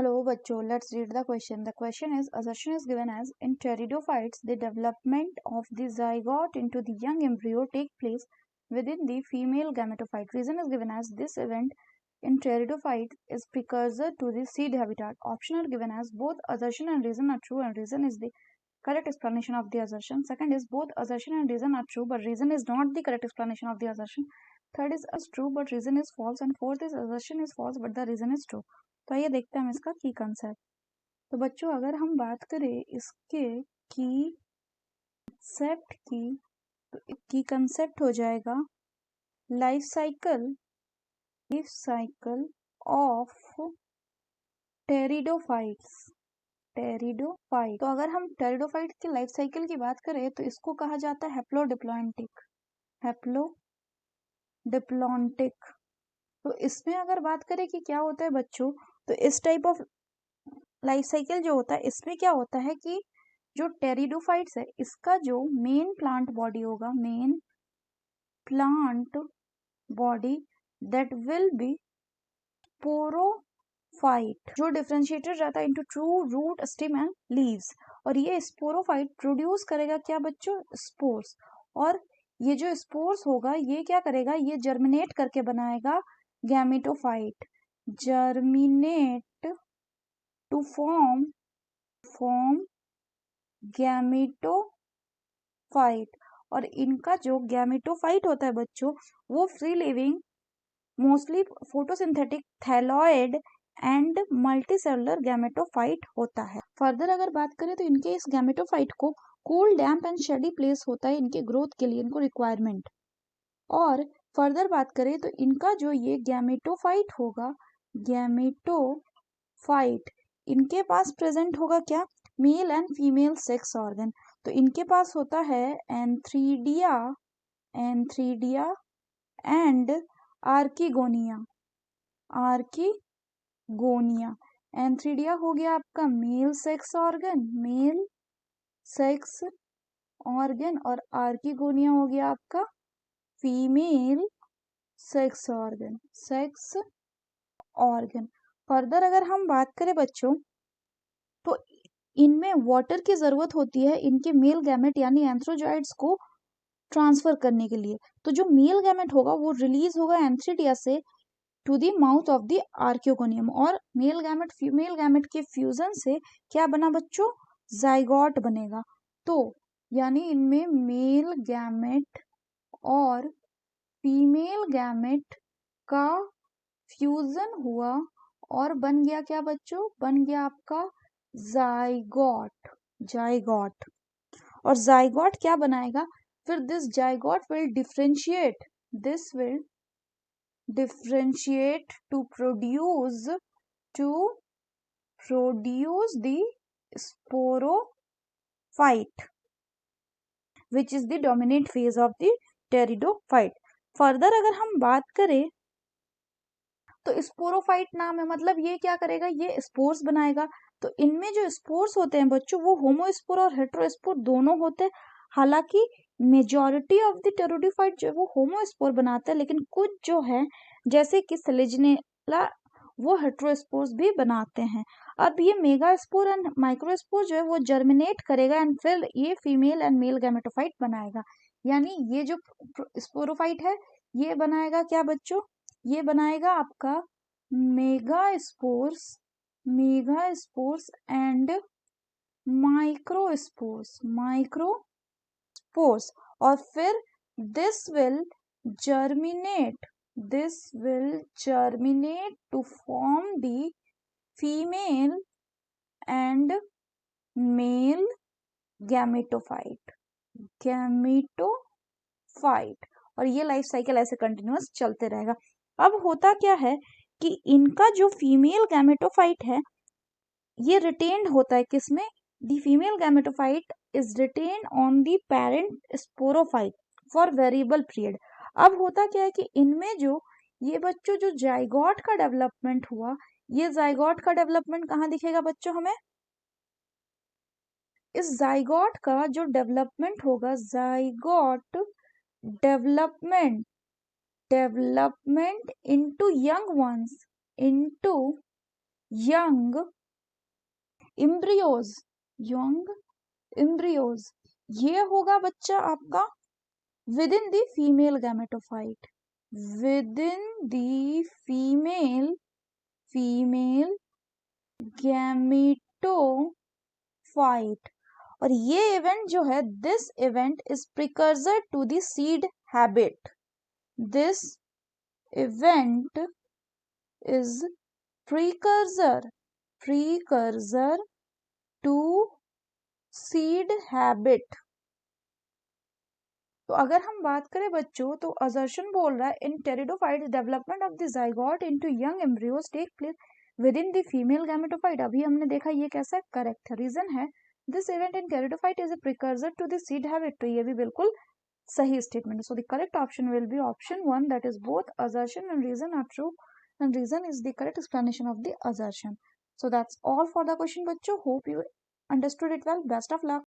Hello, bachcho. Let's read the question. The question is, assertion is given as, in pteridophytes, the development of the zygote into the young embryo take place within the female gametophyte. Reason is given as, this event in pteridophyte is precursor to the seed habitat. Option are given as, both assertion and reason are true, and reason is the correct explanation of the assertion. Second is, both assertion and reason are true, but reason is not the correct explanation of the assertion. Third is true, but reason is false. And fourth is, assertion is false, but the reason is true. तो आइए देखते हैं हम इसका की concept. तो बच्चों अगर हम बात करें इसके की कंसेप्ट की, तो की कंसेप्ट हो जाएगा लाइफ साइकिल ऑफ टेरिडोफाइट्स। तो अगर हम टेरिडोफाइट की लाइफ साइकिल की बात करें तो इसको कहा जाता है हैप्लोडिप्लॉन्टिक। तो इसमें अगर बात करें कि क्या होता है बच्चों, तो इस टाइप ऑफ लाइफ साइकिल जो होता है इसमें क्या होता है कि जो टेरिडोफाइट्स है इसका जो main plant body that will be sporophyte, जो डिफरेंशिएटेड रहता है into true root stem and leaves. और ये स्पोरोफाइट प्रोड्यूस करेगा क्या बच्चों, स्पोर्स। और ये जो स्पोर्स होगा ये क्या करेगा, ये जर्मिनेट करके बनाएगा gametophyte, germinate to form gametophyte. और इनका जो गैमेटोफाइट होता है बच्चों वो free living, mostly photosynthetic, thalloid and multicellular gametophyte होता है। फर्दर अगर बात करें तो इनके इस गैमेटोफाइट को cool, damp and shady place होता है इनके ग्रोथ के लिए, इनको रिक्वायरमेंट। और फर्दर बात करें तो इनका जो ये गैमेटोफाइट होगा, गैमेटोफाइट इनके पास प्रेजेंट होगा क्या, male and female sex organ. तो इनके पास होता है एंथ्रीडिया एंड आर्कीगोनिया। एंथ्रीडिया हो गया आपका मेल सेक्स ऑर्गन और आर्कीगोनिया हो गया आपका फीमेल सेक्स ऑर्गन। फर्दर अगर हम बात करें बच्चों तो इनमें वाटर की जरूरत होती है इनके मेल गैमेट यानी एंथ्रोजॉइड्स को ट्रांसफर करने के लिए। तो जो मेल गैमेट होगा वो रिलीज होगा एंथ्रीडिया से to the mouth of the archegonium, और मेल गैमेट फीमेल गैमेट के फ्यूजन से क्या बना बच्चों, जाइगोट बनेगा। तो यानी इनमें मेल गैमेट और फीमेल गैमेट का फ्यूजन हुआ और बन गया क्या बच्चों, बन गया आपका जाइगोट। और जाइगोट क्या बनाएगा, फिर this zygote will differentiate to produce the sporophyte which is the dominant phase of the pteridophyte. Further अगर हम बात करें तो स्पोरोफाइट नाम है, मतलब ये क्या करेगा, ये स्पोर्स बनाएगा। तो इनमें जो स्पोर्स होते हैं बच्चों वो होमोस्पोर और हेटेरोस्पोर दोनों होते हैं। हालांकि मेजॉरिटी ऑफ द टेरिडोफाइट जो है वो होमोस्पोर बनाता है, लेकिन कुछ जो है जैसे कि सेलेजिनेला वो हेटेरोस्पोर्स भी बनाते हैं। अब ये मेगास्पोर एंड माइक्रोस्पोर जो है वो जर्मिनेट करेगा एंड फिर ये फीमेल एंड मेल गैमेटोफाइट बनाएगा। यानी ये जो स्पोरोफाइट है ये बनाएगा क्या बच्चों, ये बनाएगा आपका मेगास्पोर्स एंड माइक्रोस्पोर्स। और फिर this will germinate to form the female and male gametophyte। और ये लाइफ साइकिल ऐसे कंटिन्यूअस चलते रहेगा। अब होता क्या है कि इनका जो फीमेल गैमेटोफाइट है ये रिटेन्ड होता है किसमें, the female gametophyte is retained on the parent sporophyte for variable period. अब होता क्या है कि इनमें जो ये बच्चों जो जाइगोट का डेवलपमेंट हुआ, ये जाइगोट का डेवलपमेंट कहाँ दिखेगा बच्चों हमें, इस जाइगोट का जो डेवलपमेंट होगा, zygote development into young ones, into young embryos, ये होगा बच्चा आपका within the female gametophyte, within the female gametophyte। और ये इवेंट जो है, this event is precursor to the seed habit, this event is precursor to seed habit. तो अगर हम बात करें बच्चों, तो असर्शन बोल रहा है in pteridophytes development of the zygote into young embryos take place within the female gametophyte. अभी हमने देखा ये कैसा है, करेक्ट है। रीजन है this event in pteridophyte is a precursor to the seed habit, तो ये भी बिल्कुल सही स्टेटमेंट है। So the correct option will be option 1, that is both assertion and reason are true, and reason is the correct explanation of the assertion. So that's all for the question बच्चों, hope you understood it well, best of luck.